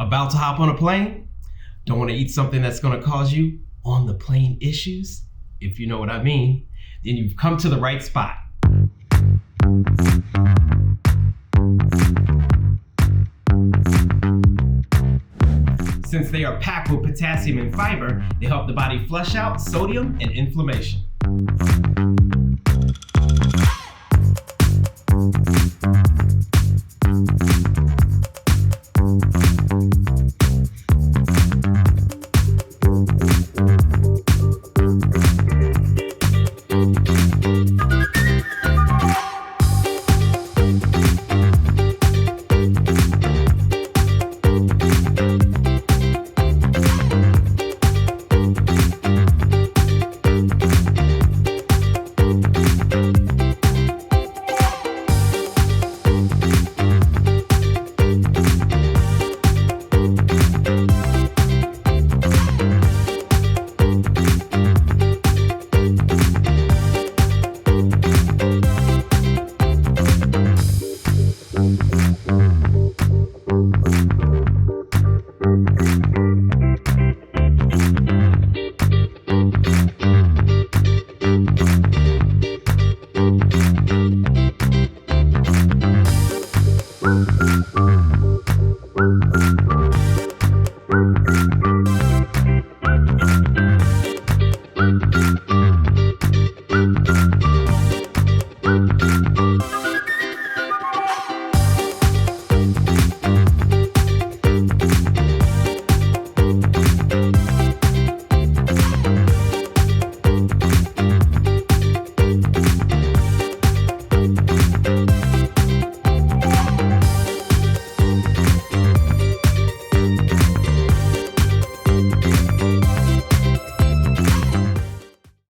About to hop on a plane? Don't want to eat something that's going to cause you on the plane issues? If you know what I mean, then you've come to the right spot. Since they are packed with potassium and fiber, they help the body flush out sodium and inflammation.